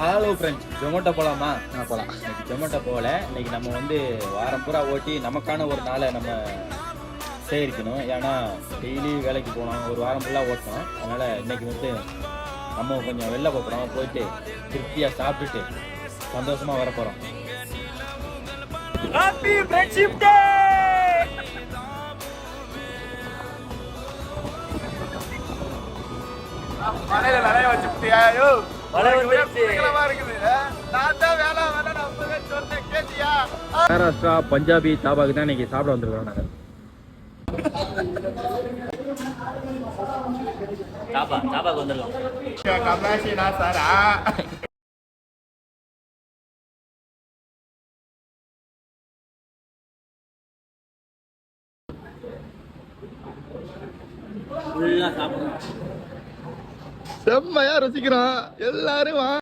Hello friends, Zomato போகலாமா? போகலாம். இன்னைக்கு ஜொமேட்டோ போகல. இன்னைக்கு நம்ம வந்து வாரம் பூரா ஓட்டி நமக்கான ஒரு நாளை நம்ம சேகரிக்கணும். ஏன்னா டெய்லி வேலைக்கு போனோம், ஒரு வாரம் ஃபுல்லாக ஓட்டணும். அதனால் இன்னைக்கு வந்து நம்ம கொஞ்சம் வெளில போகிறோம், போயிட்டு திருப்தியாக சாப்பிட்டுட்டு சந்தோஷமாக வர போகிறோம். Happy friendship day! மலையில நிறைய வச்சுட்டியா? மகாராஷ்டிரா பஞ்சாபி தாபாக்கு தான் இன்னைக்கு சாப்பிட வந்துருக்கோம் நாங்கள். தாபாக்கு வந்துருக்கோம். கமலாஷினா சாரா ஃபுல்லாக சாப்பிடுவோம். செம்மையா ருசிக்கிறோம் எல்லாரும்.